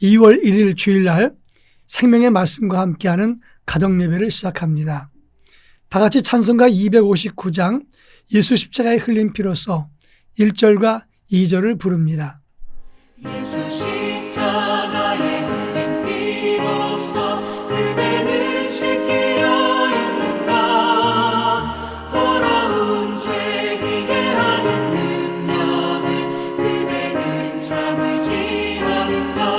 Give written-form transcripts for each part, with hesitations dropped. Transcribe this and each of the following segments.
2월 1일 주일날 생명의 말씀과 함께하는 가정예배를 시작합니다. 다같이 찬송가 259장 예수 십자가에 흘린 피로써 1절과 2절을 부릅니다. 예수 십자가에 흘린 피로써 그대는 씻기려 했는가. 더러운 죄 희게 하는 능력을 그대는 참을지 하는가.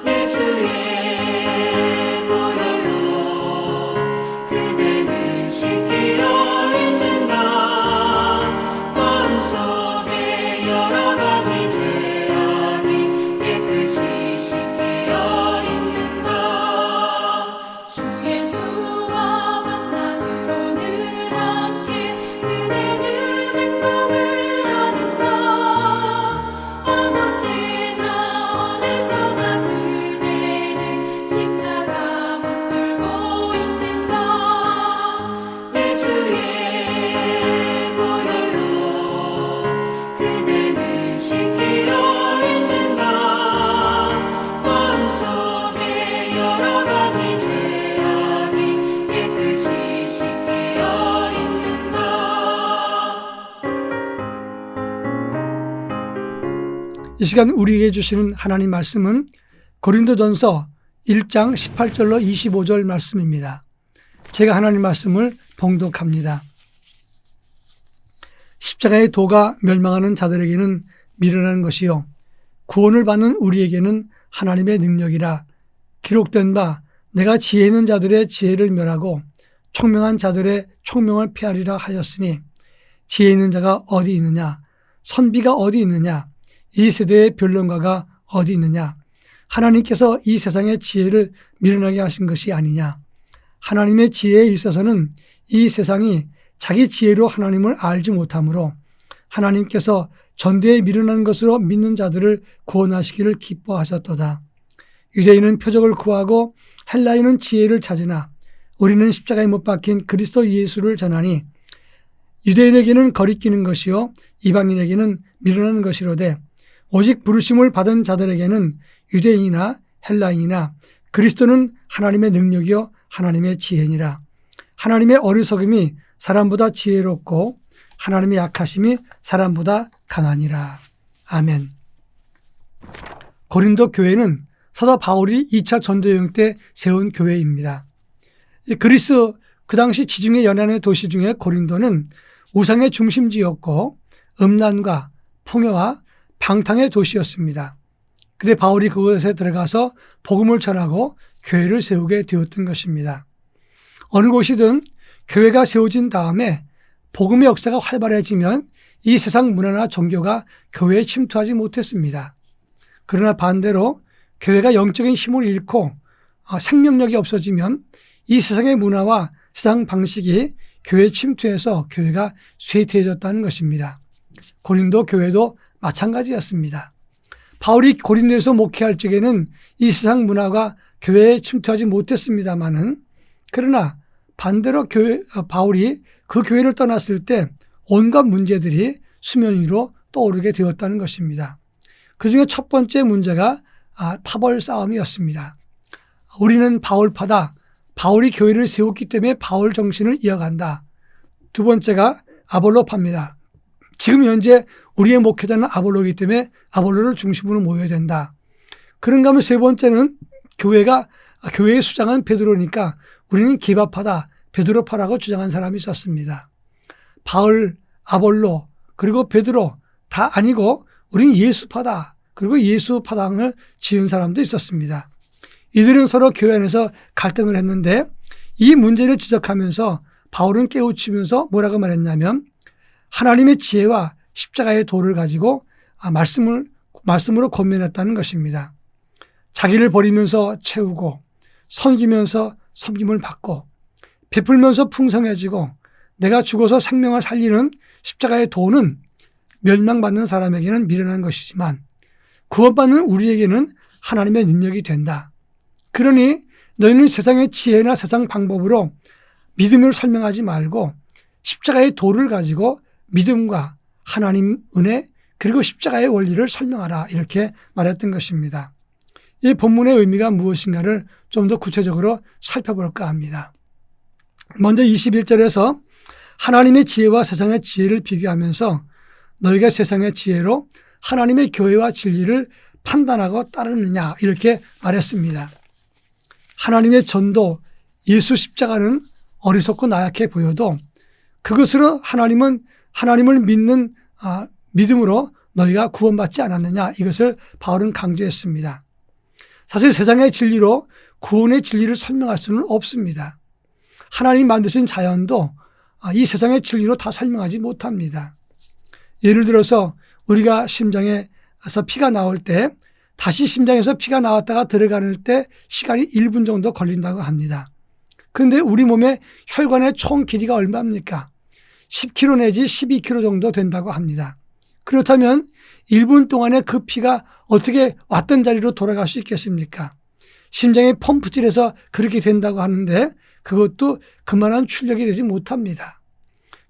예수의 보혈로 그대는 씻기려 했는가. 마음속에 여러 가지 죄악이 깨끗이 씻기려 있는가. 주 예수와 만나주로 늘 함께 그대는 행동을 하는가. 아무 때나 어디서나 그대는 십자가 붙들고 있는가. 예수의 보혈로 그대는 씻기려 했는가. 마음속에 여러 가지 죄악이 깨끗이 씻기려 있는가. 이 시간 우리에게 주시는 하나님 말씀은 고린도전서 1장 18절로 25절 말씀입니다. 제가 하나님 말씀을 봉독합니다. 십자가의 도가 멸망하는 자들에게는 미련한 것이요 구원을 받는 우리에게는 하나님의 능력이라. 기록된 바 내가 지혜 있는 자들의 지혜를 멸하고 총명한 자들의 총명을 폐하리라 하였으니 지혜 있는 자가 어디 있느냐, 선비가 어디 있느냐, 이 세대의 변론가가 어디 있느냐. 하나님께서 이 세상의 지혜를 미련하게 하신 것이 아니냐. 하나님의 지혜에 있어서는 이 세상이 자기 지혜로 하나님을 알지 못하므로 하나님께서 전대에 미련한 것으로 믿는 자들을 구원하시기를 기뻐하셨도다. 유대인은 표적을 구하고 헬라인은 지혜를 찾으나 우리는 십자가에 못 박힌 그리스도 예수를 전하니 유대인에게는 거리끼는 것이요 이방인에게는 미련한 것이로되 오직 부르심을 받은 자들에게는 유대인이나 헬라인이나 그리스도는 하나님의 능력이요 하나님의 지혜니라. 하나님의 어리석음이 사람보다 지혜롭고 하나님의 약하심이 사람보다 강하니라. 아멘. 고린도 교회는 사도 바울이 2차 전도여행 때 세운 교회입니다. 그리스 그 당시 지중해 연안의 도시 중에 고린도는 우상의 중심지였고 음란과 풍요와 방탕의 도시였습니다. 그때 바울이 그곳에 들어가서 복음을 전하고 교회를 세우게 되었던 것입니다. 어느 곳이든 교회가 세워진 다음에 복음의 역사가 활발해지면 이 세상 문화나 종교가 교회에 침투하지 못했습니다. 그러나 반대로 교회가 영적인 힘을 잃고 생명력이 없어지면 이 세상의 문화와 세상 방식이 교회에 침투해서 교회가 쇠퇴해졌다는 것입니다. 고린도 교회도 마찬가지였습니다. 바울이 고린도에서 목회할 적에는 이 세상 문화가 교회에 침투하지 못했습니다마는 그러나 반대로 바울이 그 교회를 떠났을 때 온갖 문제들이 수면 위로 떠오르게 되었다는 것입니다. 그중에 첫 번째 문제가 파벌 싸움이었습니다. 우리는 바울파다. 바울이 교회를 세웠기 때문에 바울 정신을 이어간다. 두 번째가 아볼로파입니다. 지금 현재 우리의 목회자는 아볼로이기 때문에 아볼로를 중심으로 모여야 된다. 그런가 하면 세 번째는 교회의 수장은 베드로니까 우리는 기바파다. 베드로파라고 주장한 사람이 있었습니다. 바울, 아볼로, 그리고 베드로 다 아니고 우리는 예수파다. 그리고 예수파당을 지은 사람도 있었습니다. 이들은 서로 교회 안에서 갈등을 했는데 이 문제를 지적하면서 바울은 깨우치면서 뭐라고 말했냐면 하나님의 지혜와 십자가의 도를 가지고 말씀으로 권면했다는 것입니다. 자기를 버리면서 채우고 섬기면서 섬김을 받고 베풀면서 풍성해지고 내가 죽어서 생명을 살리는 십자가의 도는 멸망받는 사람에게는 미련한 것이지만 구원받는 우리에게는 하나님의 능력이 된다. 그러니 너희는 세상의 지혜나 세상 방법으로 믿음을 설명하지 말고 십자가의 도를 가지고 믿음과 하나님 은혜 그리고 십자가의 원리를 설명하라 이렇게 말했던 것입니다. 이 본문의 의미가 무엇인가를 좀 더 구체적으로 살펴볼까 합니다. 먼저 21절에서 하나님의 지혜와 세상의 지혜를 비교하면서 너희가 세상의 지혜로 하나님의 교회와 진리를 판단하고 따르느냐 이렇게 말했습니다. 하나님의 전도, 예수 십자가는 어리석고 나약해 보여도 그것으로 하나님을 믿는 믿음으로 너희가 구원받지 않았느냐 이것을 바울은 강조했습니다. 사실 세상의 진리로 구원의 진리를 설명할 수는 없습니다. 하나님 만드신 자연도 이 세상의 진리로 다 설명하지 못합니다. 예를 들어서 우리가 심장에서 피가 나올 때 다시 심장에서 피가 나왔다가 들어가는 때 시간이 1분 정도 걸린다고 합니다. 그런데 우리 몸의 혈관의 총 길이가 얼마입니까? 10km 내지 12km 정도 된다고 합니다. 그렇다면 1분 동안에 그 피가 어떻게 왔던 자리로 돌아갈 수 있겠습니까? 심장의 펌프질에서 그렇게 된다고 하는데 그것도 그만한 출력이 되지 못합니다.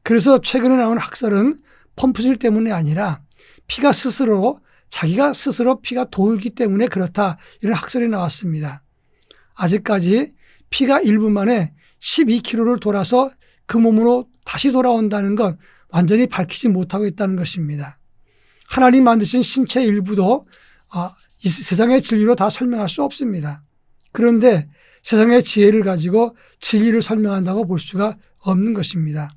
그래서 최근에 나온 학설은 펌프질 때문이 아니라 피가 자기가 스스로 피가 돌기 때문에 그렇다 이런 학설이 나왔습니다. 아직까지 피가 1분 만에 12km를 돌아서 그 몸으로 다시 돌아온다는 건 완전히 밝히지 못하고 있다는 것입니다. 하나님 만드신 신체 일부도 이 세상의 진리로 다 설명할 수 없습니다. 그런데 세상의 지혜를 가지고 진리를 설명한다고 볼 수가 없는 것입니다.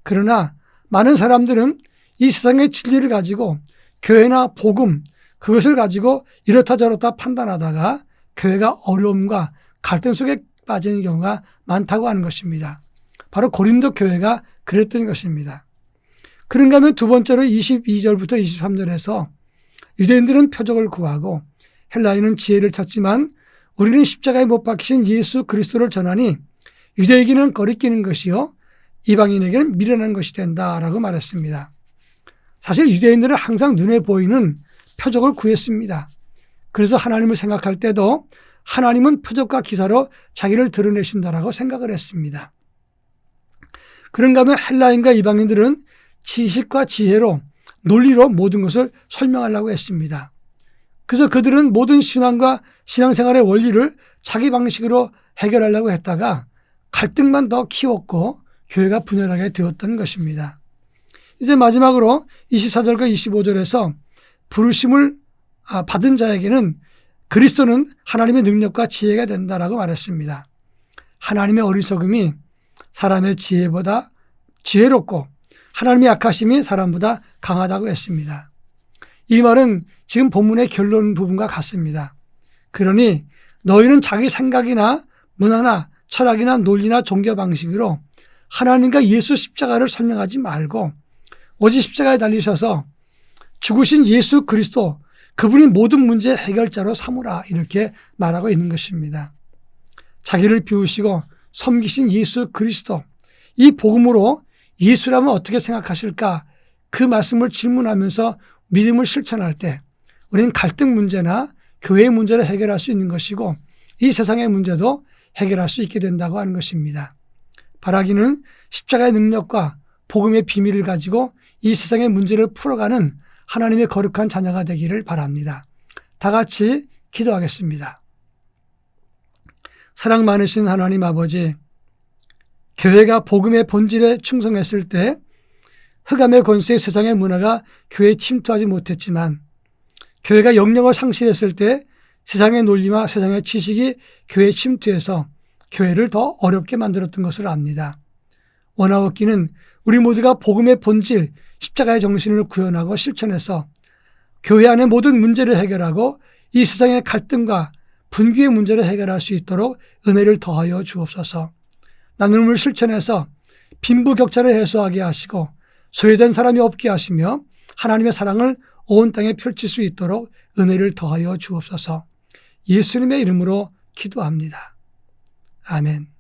그러나 많은 사람들은 이 세상의 진리를 가지고 교회나 복음 그것을 가지고 이렇다 저렇다 판단하다가 교회가 어려움과 갈등 속에 빠지는 경우가 많다고 하는 것입니다. 바로 고린도 교회가 그랬던 것입니다. 그런가 하면 두 번째로 22절부터 23절에서 유대인들은 표적을 구하고 헬라인은 지혜를 찾지만 우리는 십자가에 못 박히신 예수 그리스도를 전하니 유대에게는 거리끼는 것이요 이방인에게는 미련한 것이 된다라고 말했습니다. 사실 유대인들은 항상 눈에 보이는 표적을 구했습니다. 그래서 하나님을 생각할 때도 하나님은 표적과 기사로 자기를 드러내신다라고 생각을 했습니다. 그런가 하면 헬라인과 이방인들은 지식과 지혜로 논리로 모든 것을 설명하려고 했습니다. 그래서 그들은 모든 신앙과 신앙생활의 원리를 자기 방식으로 해결하려고 했다가 갈등만 더 키웠고 교회가 분열하게 되었던 것입니다. 이제 마지막으로 24절과 25절에서 부르심을 받은 자에게는 그리스도는 하나님의 능력과 지혜가 된다라고 말했습니다. 하나님의 어리석음이 사람의 지혜보다 지혜롭고 하나님의 약하심이 사람보다 강하다고 했습니다. 이 말은 지금 본문의 결론 부분과 같습니다. 그러니 너희는 자기 생각이나 문화나 철학이나 논리나 종교 방식으로 하나님과 예수 십자가를 설명하지 말고 오직 십자가에 달리셔서 죽으신 예수 그리스도 그분이 모든 문제의 해결자로 삼으라 이렇게 말하고 있는 것입니다. 자기를 비우시고 섬기신 예수 그리스도 이 복음으로 예수라면 어떻게 생각하실까 그 말씀을 질문하면서 믿음을 실천할 때 우리는 갈등 문제나 교회의 문제를 해결할 수 있는 것이고 이 세상의 문제도 해결할 수 있게 된다고 하는 것입니다. 바라기는 십자가의 능력과 복음의 비밀을 가지고 이 세상의 문제를 풀어가는 하나님의 거룩한 자녀가 되기를 바랍니다. 다 같이 기도하겠습니다. 사랑 많으신 하나님 아버지, 교회가 복음의 본질에 충성했을 때 흑암의 권세의 세상의 문화가 교회에 침투하지 못했지만 교회가 영령을 상실했을 때 세상의 논리와 세상의 지식이 교회에 침투해서 교회를 더 어렵게 만들었던 것을 압니다. 원하옵기는 우리 모두가 복음의 본질, 십자가의 정신을 구현하고 실천해서 교회 안의 모든 문제를 해결하고 이 세상의 갈등과 분귀의 문제를 해결할 수 있도록 은혜를 더하여 주옵소서. 나눔을 실천해서 빈부격차를 해소하게 하시고 소외된 사람이 없게 하시며 하나님의 사랑을 온 땅에 펼칠 수 있도록 은혜를 더하여 주옵소서. 예수님의 이름으로 기도합니다. 아멘.